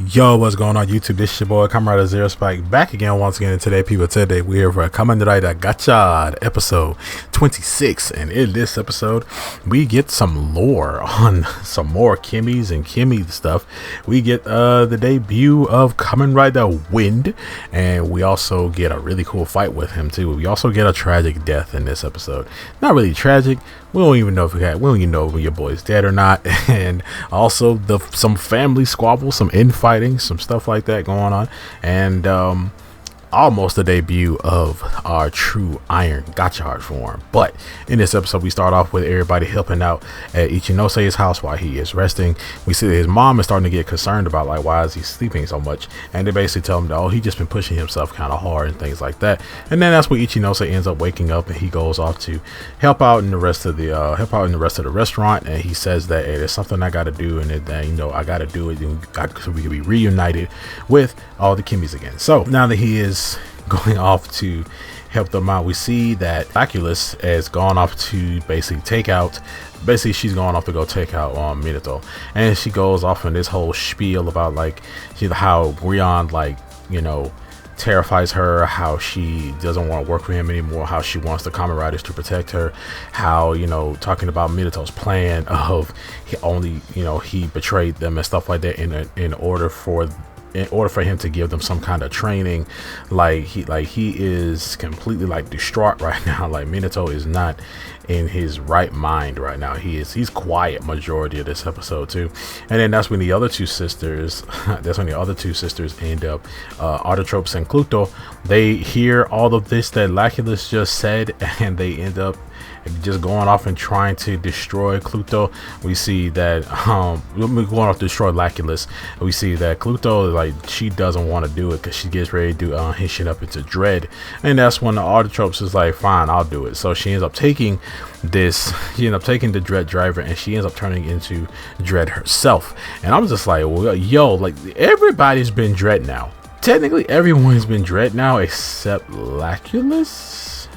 Yo, what's going on YouTube? This is your boy Kamen Zero Spike back again once again. And today, people, today we're here for Kamen Gotchard episode 26, and in this episode we get some lore on some more Kimmys and Kimmy stuff. We get the debut of Kamen Rider Wind, and we also get a really cool fight with him too. We also get a tragic death in this episode. Not really tragic. We don't even know if we don't even know if your boy's dead or not. And also some family squabbles, some infighting, some stuff like that going on, and almost the debut of our true Iron Gotchard form. But in this episode, we start off with everybody helping out at Ichinose's house while he is resting. We see that his mom is starting to get concerned about, like, why is he sleeping so much, and they basically tell him that, oh, he just been pushing himself kind of hard and things like that. And then that's when Ichinose ends up waking up, and he goes off to help out in the rest of the restaurant, and he says that, hey, there's something I got to do, and I got to do it so we can be reunited with all the Kimmys again. So now that he is going off to help them out, we see that Oculus has gone off to basically she's going off to go take out Minato, and she goes off in this whole spiel about, like, how Grion, like, terrifies her, how she doesn't want to work with him anymore, how she wants the Kamen Riders to protect her, how, talking about Minato's plan of he betrayed them and stuff like that in order for him to give them some kind of training. He is completely, like, distraught right now. Like, Minato is not in his right mind right now. He's quiet majority of this episode too. And then that's when the other two sisters end up, Artotropes and Cluto, they hear all of this that Laculus just said, and they end up just going off and trying to destroy Cluto. We see that we're going off to destroy Laculus. We see that Cluto, like, she doesn't want to do it because she gets ready to do his shit up into Dread, and that's when the Artotropes is like, fine, I'll do it. So she ends up taking the Dread driver, and she ends up turning into Dread herself. And I'm just like, well, yo, like, everybody's been Dread now. Technically everyone's been Dread now except Laculus.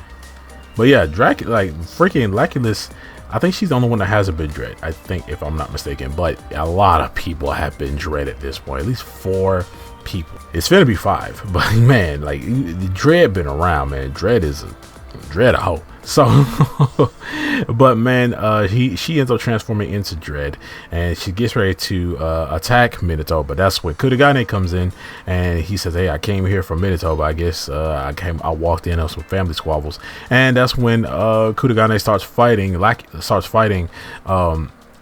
But yeah, freaking Laculus, I think she's the only one that hasn't been Dread, I think, if I'm not mistaken. But a lot of people have been Dread at this point, at least 4 people. It's gonna be 5, but man, like, Dread been around, man. Dread a hoe. So but man, she ends up transforming into Dread, and she gets ready to attack Minato. But that's when Kurogane comes in, and he says, hey, I came here for Minato, but I guess I walked in on some family squabbles. And that's when Kurogane starts fighting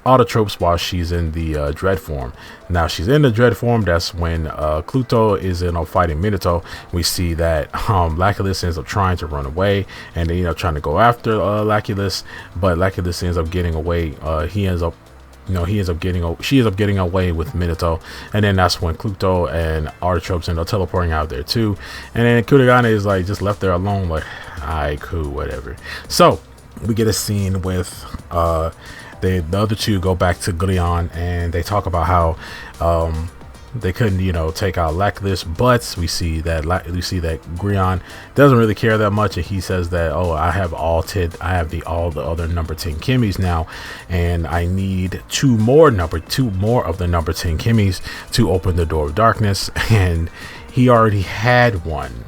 Autotropes while she's in the Dread form. Now she's in the Dread form. That's when Cluto is fighting Minato. We see that Laculus ends up trying to run away, and then trying to go after Laculus, but Laculus ends up getting away. She ends up getting away with Minato, and then that's when Cluto and Artotropes end up teleporting out there too. And then Kurogane is like just left there alone, like, alright, cool, whatever. So we get a scene with the other two go back to Grion, and they talk about how they couldn't take out Laculus, but we see that Grion doesn't really care that much, and he says that, oh, I have all the other number 10 Kimmys now, and I need two more of the number 10 Kimmys to open the door of darkness. And he already had one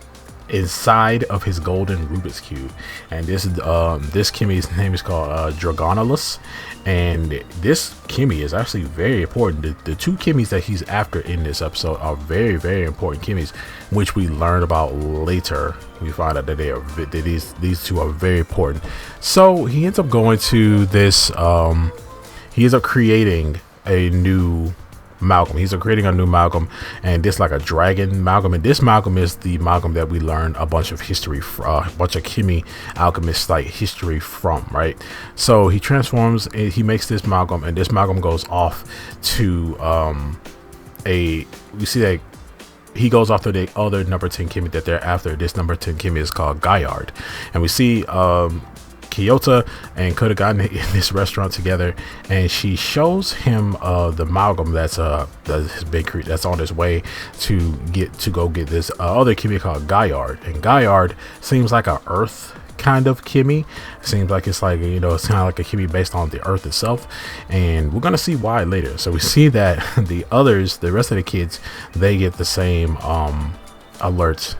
inside of his golden Rubik's Cube, and this Kimmy's name is called Dragonolus, and this Kimmy is actually very important. The 2 Kimmys that he's after in this episode are very, very important Kimmys, which we learn about later. We find out that these 2 are very important. So he ends up going to this he ends up creating a new Malcolm. He's creating a new Malcolm, and this, like, a dragon Malcolm, and this Malcolm is the Malcolm that we learned a bunch of Kimmy alchemists, like, history from, right? So he transforms, and he makes this Malcolm, and this Malcolm goes off to we see that he goes off to the other number 10 Kimmy that they're after. This number 10 Kimmy is called Gotchard, and we see Kyoto and Kurogane in this restaurant together, and she shows him the amalgam that's on his way to go get this other Kimmy called Gotchard. And Gotchard seems like a earth kind of Kimi. Seems like it's like, you know, it's kind of like a Kimi based on the Earth itself, and we're gonna see why later. So we see that the rest of the kids, they get the same alerts.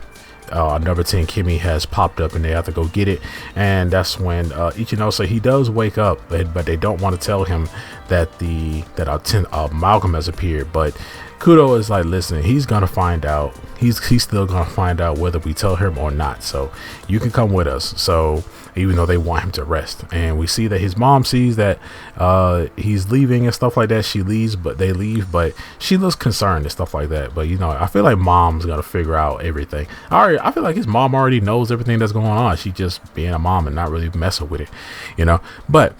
Number 10 Kimi has popped up and they have to go get it, and that's when Ichinose, he does wake up, but they don't want to tell him that Malcolm has appeared. But Kudo is like, listen, he's gonna find out. He's still gonna find out whether we tell him or not. So you can come with us. So even though they want him to rest, and we see that his mom sees that he's leaving and stuff like that. She leaves, but they leave, but she looks concerned and stuff like that. But you know, I feel like mom's gonna figure out everything. I feel like his mom already knows everything that's going on. She's just being a mom and not really messing with it, you know. But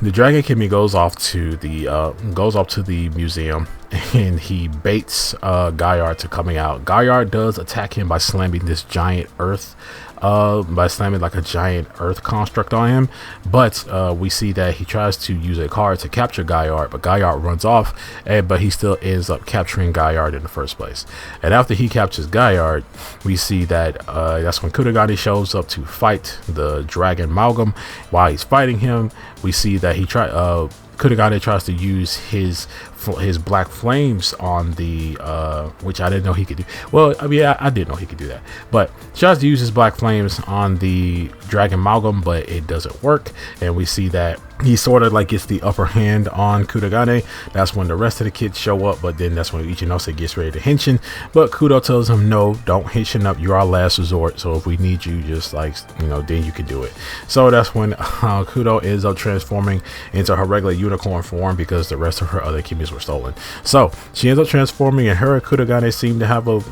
the Dragon Kimi goes off to the museum, and he baits Gotchard to coming out. Gotchard does attack him by slamming this giant earth like a giant earth construct on him, but we see that he tries to use a card to capture Gotchard, but Gotchard runs off, but he still ends up capturing Gotchard in the first place. And after he captures Gotchard, we see that that's when Kurogane shows up to fight the Dragon Amalgam. While he's fighting him, we see that Kurogane tries to use his black flames on the which I didn't know he could do. Well, I mean, I didn't know he could do that, but he tries to use his black flames on the Dragon Amalgam, but it doesn't work. And we see that he sort of like gets the upper hand on Kurogane. That's when the rest of the kids show up, but then that's when Ichinose gets ready to henshin, but Kudo tells him, no, don't henshin up, you're our last resort, so if we need you, just like, you know, then you can do it. So that's when Kudo ends up transforming into her regular unicorn form, because the rest of her other Kimis were stolen. So she ends up transforming, and her Kurogane seem to have like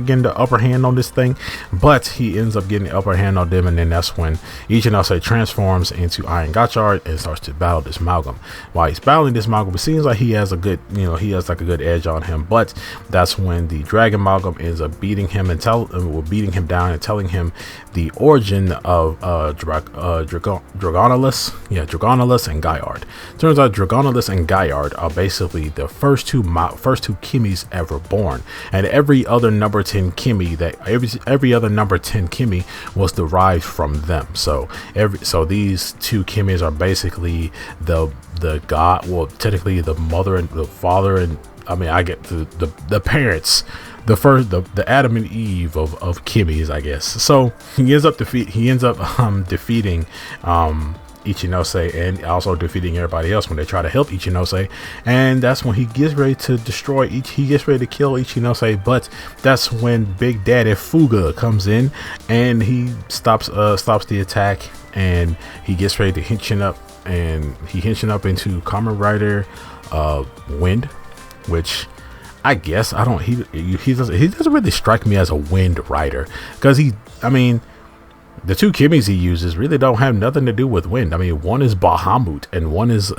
getting the upper hand on this thing, but he ends up getting the upper hand on them. And then that's when Ichinose transforms into Iron Gotchard and starts to battle this Amalgam. While he's battling this Amalgam, it seems like he has a good edge on him, but that's when the Dragon Amalgam ends up beating him down and telling him the origin of Dragonolus and Gotchard. Turns out Dragonolus and Gotchard are basically the first two Kimis ever born, and every other number 10 Kimi was derived from them. So these two Kimis are basically the god, well, technically the mother and the father, and I mean, I get the parents, the Adam and Eve of Kimis, I guess. So he ends up defeating Ichinose, and also defeating everybody else when they try to help Ichinose. And that's when he gets ready to kill Ichinose, but that's when Big Daddy Fuga comes in, and he stops the attack, and he gets ready to henshin up, and he henshin up into Kamen Rider Wind, which I guess he doesn't really strike me as a Wind Rider, because the two Kimis he uses really don't have nothing to do with wind. I mean, one is Bahamut, and one is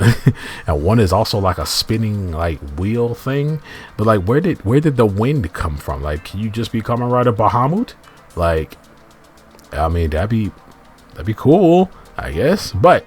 and one is also like a spinning like wheel thing. But like, where did the wind come from? Like, can you just be Kamen Rider Bahamut? Like, I mean, that'd be cool, I guess. But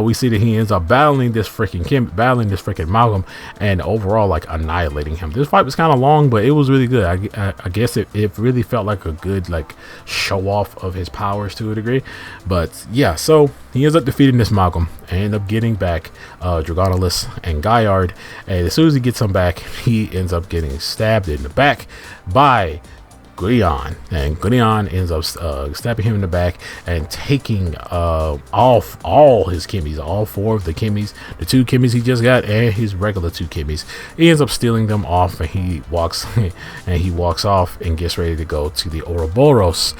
we see that he ends up battling this freaking Amalgam, and overall like annihilating him. This fight was kind of long, but it was really good. I guess it really felt like a good like show off of his powers to a degree. But yeah, so he ends up defeating this Amalgam and end up getting back Dragonolus and Gotchard. And as soon as he gets him back, he ends up getting stabbed in the back by Gurion, and Gurion ends up stabbing him in the back and taking off all his Kimis, all four of the Kimis, the two Kimis he just got, and his regular two Kimis. He ends up stealing them off, and he walks off and gets ready to go to the Ouroboros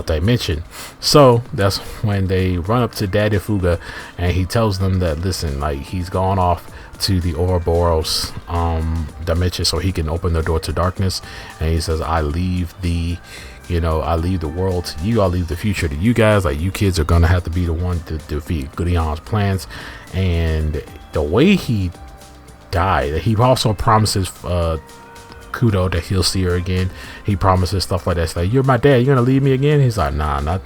dimension. So that's when they run up to Daddy Fuga, and he tells them that, listen, like, he's gone off to the Ouroboros dimension so he can open the door to darkness. And he says, I leave the world to you, I leave the future to you guys. Like, you kids are gonna have to be the one to defeat Gurion's plans. And the way he died, he also promises Kudo that he'll see her again. He promises stuff like that. It's like, you're my dad, you're gonna leave me again? He's like, nah, I'm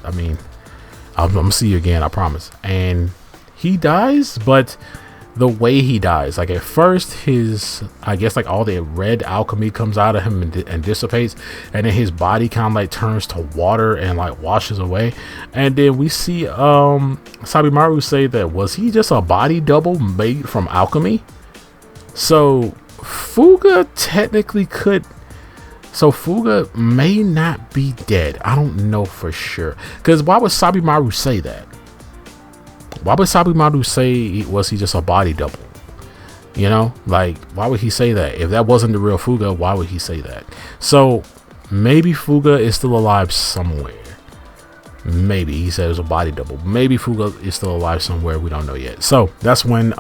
gonna see you again, I promise. And he dies, but the way he dies. Like at first, his, I guess like all the red alchemy comes out of him and dissipates, and then his body kind of like turns to water and like washes away. And then we see Sabimaru say that, was he just a body double made from alchemy? So Fuga technically could. So Fuga may not be dead. I don't know for sure. Because why would Sabimaru say that? Why would Sabimaru say, was he just a body double? You know, like, why would he say that? If that wasn't the real Fuga, why would he say that? So maybe Fuga is still alive somewhere. Maybe he said it was a body double. Maybe Fuga is still alive somewhere. We don't know yet. So that's when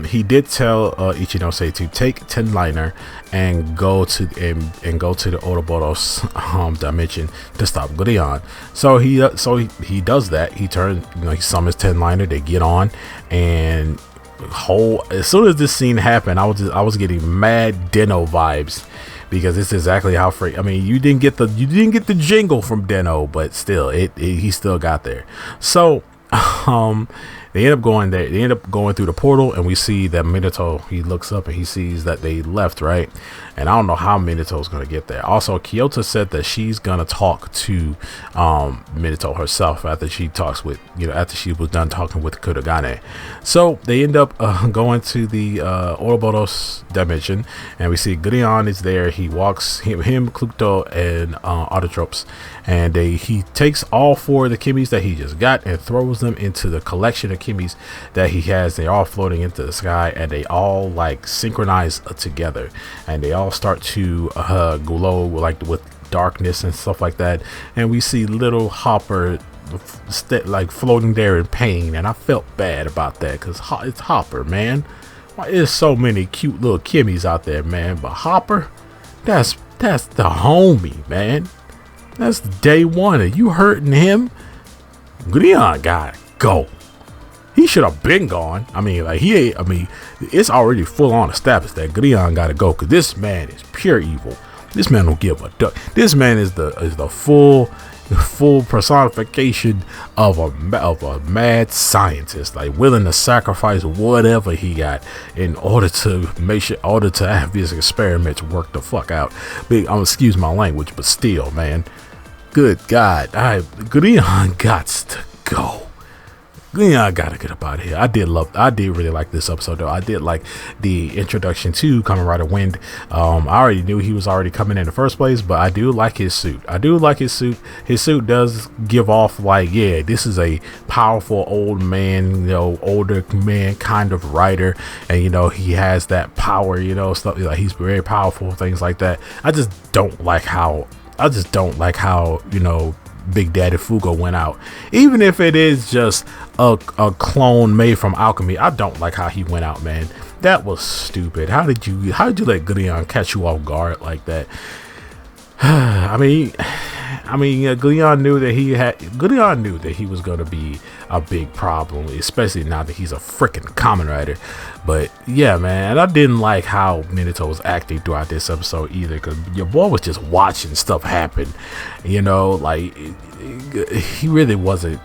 he did tell Ichinose to take 10 liner and go to the Ouroboros dimension to stop Gurion. So he does that. He turns, he summons 10 liner. They get on, and as soon as this scene happened, I was getting mad Den-O vibes. Because it's exactly how I mean, you didn't get the jingle from Den-O, but still, he still got there. So, they end up going there. They end up going through the portal, and we see that Minato. He looks up and he sees that they left, right? And I don't know how Minato's gonna get there. Also, Kyoto said that she's gonna talk to Minato herself after she talks with, after she was done talking with Kurogane. So they end up going to the Ouroboros dimension, and we see Gurion is there. He walks him, Cluto, and Autotropes, and he takes all 4 of the Kimis that he just got and throws them into the collection of Kimis that he has. They're all floating into the sky, and they all like synchronize together, and they all start to glow like with darkness and stuff like that. And we see little Hopper like floating there in pain, and I felt bad about that because it's Hopper, man. There's so many cute little Kimis out there, man, but Hopper, that's the homie, man. That's day one, and you hurting him. Gurion gotta go. He should have been gone. I mean, like it's already full on established that Gurion gotta go, because this man is pure evil. This man don't give a duck. This man is the full personification of a mad scientist, like willing to sacrifice whatever he got in order to have his experiments work the fuck out. Excuse my language, but still, man. Good God, Gurion gots to go. I gotta get up out of here. I did really like this episode though. I did like the introduction to Kamen Rider Wind. I already knew he was already coming in the first place, but I do like his suit. His suit does give off like, yeah, this is a powerful old man, older man kind of rider, and he has that power, stuff like he's very powerful, things like that. I just don't like how Big Daddy Fugo went out. Even if it is just a clone made from alchemy, I don't like how he went out, man. That was stupid. How did you let Gurion catch you off guard like that? Gurion knew that he was going to be a big problem, especially now that he's a freaking Kamen Rider. But yeah, man, I didn't like how Minato was acting throughout this episode either, because your boy was just watching stuff happen. Like he really wasn't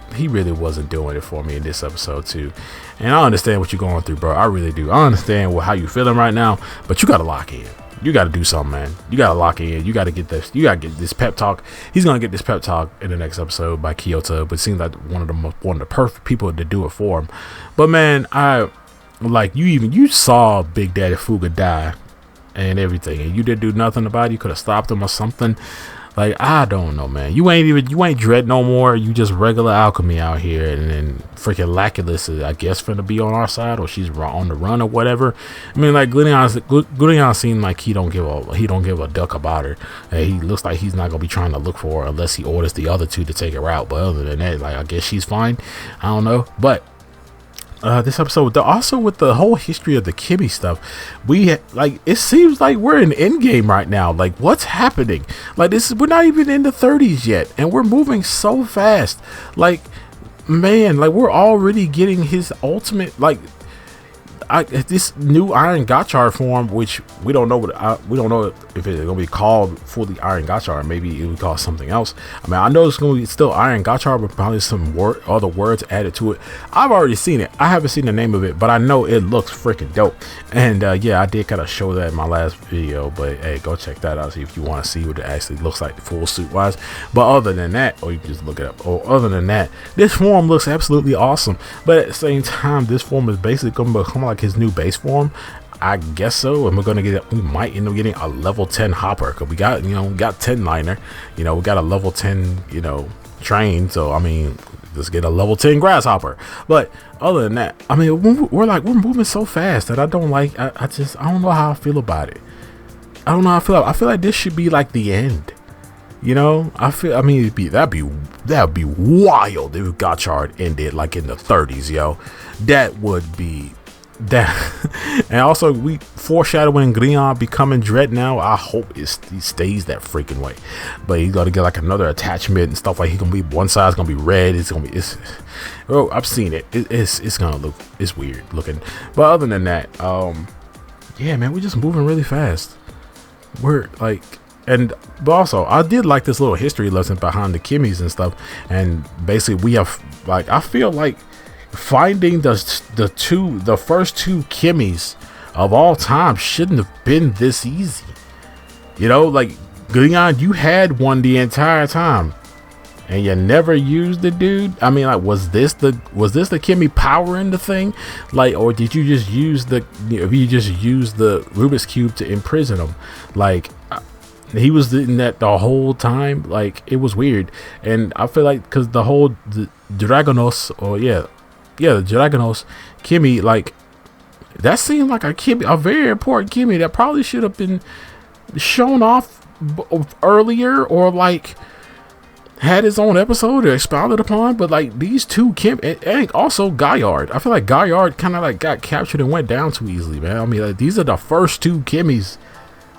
doing it for me in this episode too. And I understand what you're going through, bro. I really do. I understand how you feeling right now, but you gotta lock in. You got to do something, man. You got to lock in. You got to get this. You got to get this pep talk. He's going to get this pep talk in the next episode by Kyoto, but it seems like one of the perfect people to do it for him. But man, you saw Big Daddy Fuga die and everything, and you didn't do nothing about it. You could have stopped him or something. Like, I don't know, man. You ain't Dread no more. You just regular alchemy out here, and then freaking Laculus is, I guess, finna be on our side, or she's on the run or whatever. I mean, like Gurion seemed like he don't give a duck about her. And he looks like he's not gonna be trying to look for her unless he orders the other two to take her out. But other than that, like, I guess she's fine. I don't know, but. This episode, also with the whole history of the Kimi stuff, it seems like we're in Endgame right now. Like, what's happening? Like, we're not even in the 30s yet, and we're moving so fast. Like, man, like, we're already getting his ultimate, like, this new Iron Gotchard form, which we don't know we don't know if it's gonna be called fully Iron Gotchard. Maybe it would call something else. I mean, I know it's gonna be still Iron Gotchard, but probably some other words added to it. I've already seen it. I haven't seen the name of it, but I know it looks freaking dope. And yeah, I did kind of show that in my last video, but hey, go check that out, see if you want to see what it actually looks like full suit wise. But other than that, or you can just look it up, or other than that, this form looks absolutely awesome. But at the same time, this form is basically gonna become like his new base form, I guess so. And we might end up getting a level 10 hopper, because we got, we got 10 liner, we got a level 10 train. So I mean, let's get a level 10 grasshopper. But other than that, I mean, we're moving so fast that I don't like, I don't know how I feel about it. I don't know how I feel. I feel like this should be like the end. I mean, that'd be wild if Gotchard ended like in the 30s, yo. That would be that. And also, we foreshadowing Grian becoming Dread now. I hope he stays that freaking way. But he's got to get like another attachment and stuff. Like he gonna be, one side's gonna be red. Oh, I've seen it. It's gonna look, it's weird looking. But other than that, yeah, man, we're just moving really fast. We're like. But also, I did like this little history lesson behind the Kimmies and stuff. And basically, we have, like, I feel like finding the first two Kimmies of all time shouldn't have been this easy. Like, Grian, you had one the entire time, and you never used the dude. I mean, like, was this the Kimmy powering the thing, like, or did you just use the Rubik's Cube to imprison him, like? He was in that the whole time. Like, it was weird. And I feel like because the Dragonos, the Dragonos Kimmy, like, that seemed like a very important Kimmy that probably should have been shown off earlier, or like had his own episode or expounded upon. But like these two and also Gotchard, I feel like Gotchard kind of like got captured and went down too easily, man. I mean, like, these are the first two Kimmies.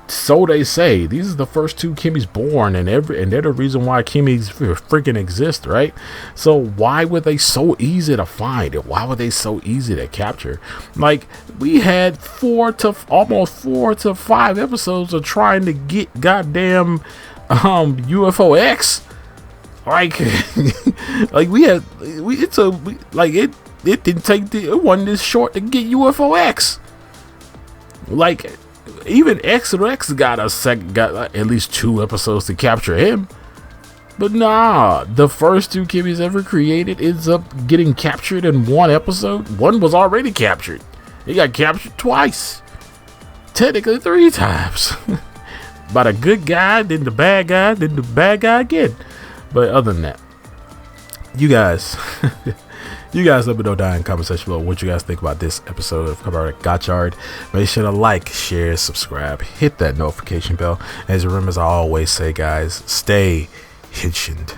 So they say these are the first two Kimmies born, and they're the reason why Kimmies freaking exist, right? So why were they so easy to find, and why were they so easy to capture? Like, we had almost 4 to 5 episodes of trying to get goddamn UFO X. Like, it didn't take it wasn't this short to get UFO X. Like, even X-Rex got at least 2 episodes to capture him. But nah, the first two Kimmies ever created ends up getting captured in 1 episode. One was already captured. He got captured twice. Technically 3 times. By the good guy, then the bad guy, then the bad guy again. But other than that, you guys let me know down in the comment section below what you guys think about this episode of Gotchard. Make sure to like, share, subscribe, hit that notification bell. As remember, as I always say, guys, stay hitchened.